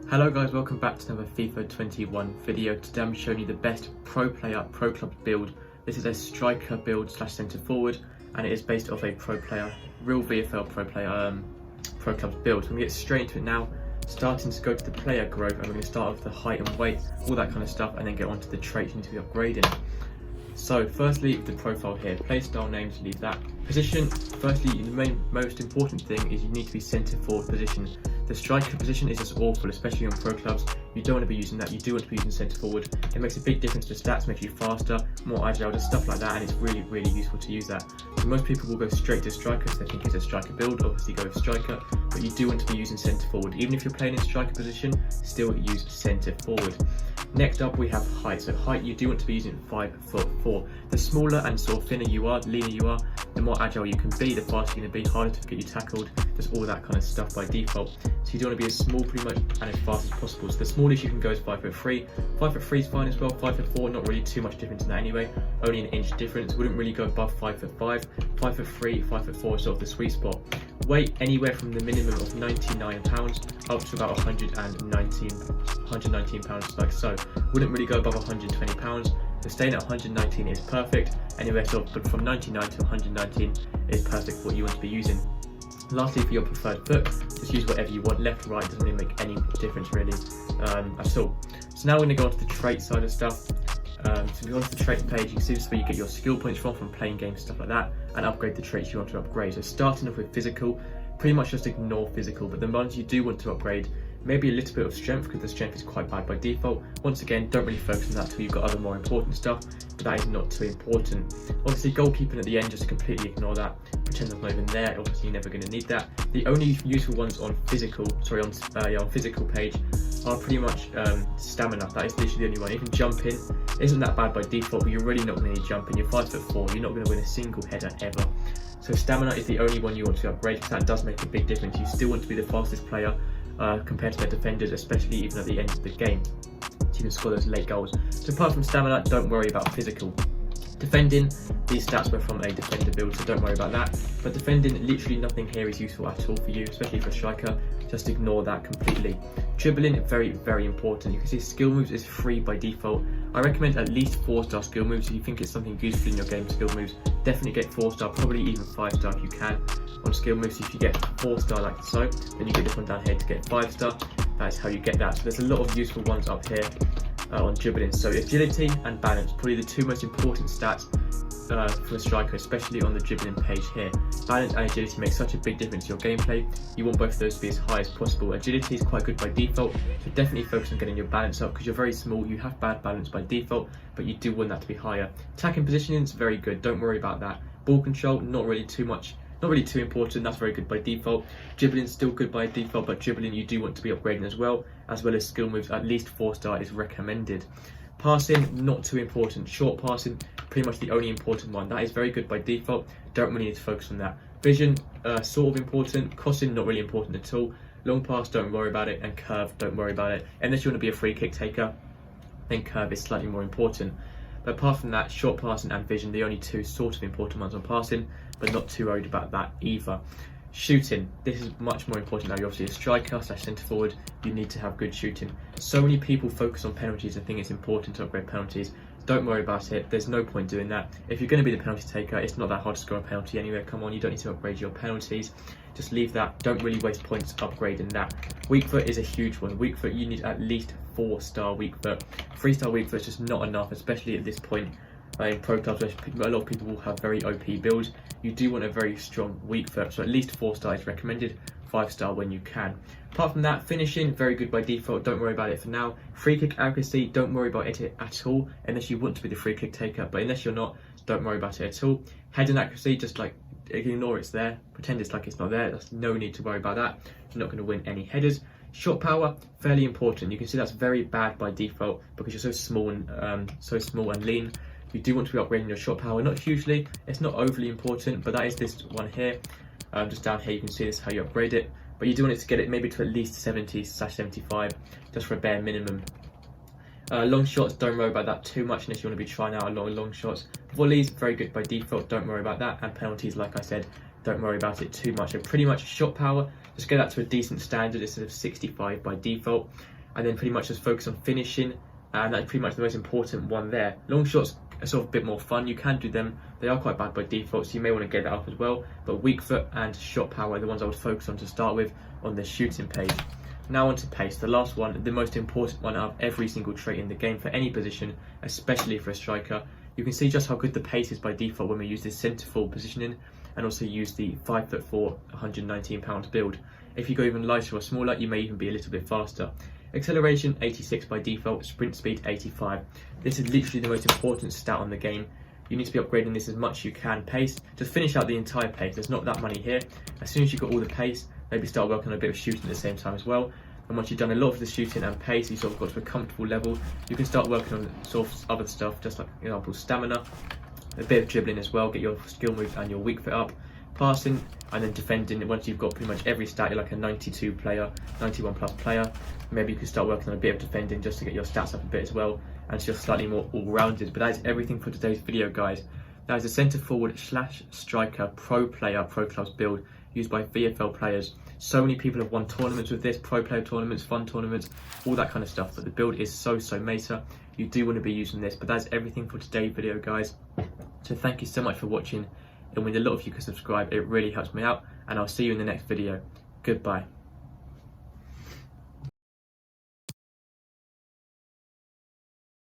Hello guys, welcome back to another FIFA 21 video. Today I'm showing you the best pro player, pro club build. This is a striker build slash centre forward, and it is based off a pro player, real VFL pro player, pro club build. So I'm going to get straight into it now, starting to go to the player growth, and we're going to start off the height and weight, all that kind of stuff, and then get on to the traits you need to be upgrading. So firstly, the profile here, play style names, leave that. Position, firstly, the most important thing is you need to be centre forward position. The striker position is just awful, especially on pro clubs. You don't want to be using that, you do want to be using centre forward. It makes a big difference to stats, makes you faster, more agile, just stuff like that, and it's really, really useful to use that. So most people will go straight to striker, so they think it's a striker build, obviously go with striker, but you do want to be using centre forward. Even if you're playing in striker position, still use centre forward. Next up we have height. So height, you do want to be using 5'4". The smaller and sort of thinner you are, the leaner you are, the more agile you can be, the faster you're going to be, harder to get you tackled, just all that kind of stuff by default. So you do want to be as small pretty much and as fast as possible. So the smallest you can go is 5'3". 5'3" is fine as well. 5'4", not really too much difference in that anyway, only an inch difference. Wouldn't really go above 5'5". 5'3", 5'4" is sort of the sweet spot. Weight anywhere from the minimum of £99 up to about 119 pounds, like so. Wouldn't really go above 120 pounds. So staying at 119 is perfect. Anywhere sort of, but from 99 to 119 is perfect for what you want to be using. Lastly, for your preferred foot, just use whatever you want. Left, right, doesn't really make any difference really at all. So now we're going to go on to the trait side of stuff. So if you go onto the traits page, you can see this is where you get your skill points from playing games, stuff like that, and upgrade the traits you want to upgrade. So starting off with physical, pretty much just ignore physical, but the ones you do want to upgrade, maybe a little bit of strength, because the strength is quite bad by default. Once again, don't really focus on that till you've got other more important stuff, but that is not too important. Obviously, goalkeeping at the end, just completely ignore that. Pretend that's not even there. Obviously, you're never going to need that. The only useful ones on physical, on physical page are pretty much stamina. That is literally the only one. Even jumping isn't that bad by default, but you're really not going to need jumping. You're 5'4", you're not going to win a single header ever. So stamina is the only one you want to upgrade, because that does make a big difference. You still want to be the fastest player compared to their defenders, especially even at the end of the game, so you can score those late goals. So apart from stamina, don't worry about physical. Defending, these stats were from a defender build, so don't worry about that. But defending, literally nothing here is useful at all for you, especially for a striker. Just ignore that completely. Dribbling, very, very important. You can see skill moves is free by default. I recommend at least 4-star skill moves. If you think it's something useful in your game, skill moves, definitely get 4-star, probably even 5-star if you can on skill moves. If you get 4-star like so, then you get this one down here to get 5-star. That's how you get that. So there's a lot of useful ones up here on dribbling. So agility and balance, probably the two most important stats for a striker, especially on the dribbling page here. Balance and agility make such a big difference to your gameplay. You want both of those to be as high as possible. Agility is quite good by default, so definitely focus on getting your balance up, because you're very small, you have bad balance by default, but you do want that to be higher. Attacking positioning is very good, don't worry about that. Ball control, not really too important, that's very good by default. Dribbling is still good by default, but dribbling you do want to be upgrading as well as skill moves. At least 4-star is recommended. Passing, not too important. Short passing, pretty much the only important one. That is very good by default, don't really need to focus on that. Vision, sort of important. Crossing, not really important at all. Long pass, don't worry about it, and curve, don't worry about it. Unless you want to be a free kick taker, then curve is slightly more important. But apart from that, short passing and vision, the only two sort of important ones on passing, but not too worried about that either. Shooting, this is much more important now. You're obviously a striker / centre forward, you need to have good shooting. So many people focus on penalties and think it's important to upgrade penalties. Don't worry about it, there's no point doing that. If you're going to be the penalty taker, it's not that hard to score a penalty anyway. Come on, you don't need to upgrade your penalties. Just leave that, don't really waste points upgrading that. Weak foot is a huge one. Weak foot, you need at least 4-star weak foot. 3-star weak foot is just not enough, especially at this point in pro clubs where a lot of people will have very OP builds. You do want a very strong weak foot, so at least 4-star is recommended, 5-star when you can. Apart from that, finishing, very good by default, don't worry about it for now. Free kick accuracy, don't worry about it at all, unless you want to be the free kick taker, but unless you're not, don't worry about it at all. Heading accuracy, just like ignore it's there, pretend it's like it's not there, there's no need to worry about that. You're not going to win any headers. Shot power, fairly important. You can see that's very bad by default because you're so small and lean. You do want to be upgrading your shot power, not hugely, it's not overly important, but that is this one here. Just down here you can see this how you upgrade it, but you do want it to get it maybe to at least 70/75, just for a bare minimum. Long shots, don't worry about that too much unless you want to be trying out a lot of long shots. Volleys, very good by default, don't worry about that. And penalties, like I said, don't worry about it too much. So pretty much shot power, just get that to a decent standard instead of 65 by default. and then pretty much just focus on finishing, and that's pretty much the most important one there. Long shots are sort of a bit more fun. You can do them, they are quite bad by default, so you may want to get that up as well, but weak foot and shot power are the ones I would focus on to start with on the shooting page. Now on to pace, the last one, the most important one out of every single trait in the game for any position, especially for a striker. You can see just how good the pace is by default when we use this centre forward positioning, and also use the 5'4", 119 pounds build. If you go even lighter or smaller, you may even be a little bit faster. Acceleration 86 by default, sprint speed 85. This is literally the most important stat on the game. You need to be upgrading this as much as you can. Pace, just finish out the entire pace. There's not that many here. As soon as you've got all the pace, maybe start working on a bit of shooting at the same time as well. And once you've done a lot of the shooting and pace, you sort of got to a comfortable level, you can start working on sort of other stuff, just like, for example, stamina, a bit of dribbling as well, get your skill moves and your weak foot up, passing, and then defending. Once you've got pretty much every stat, you're like a 92 player, 91 plus player, maybe you can start working on a bit of defending just to get your stats up a bit as well, and just slightly more all-rounded. But that is everything for today's video, guys. That is a centre forward / striker pro player, pro clubs build used by VFL players. So many people have won tournaments with this, pro player tournaments, fun tournaments, all that kind of stuff, but the build is so meta. You do want to be using this, but that's everything for today's video, guys. So thank you so much for watching, and with a lot of you can subscribe, it really helps me out, and I'll see you in the next video. Goodbye.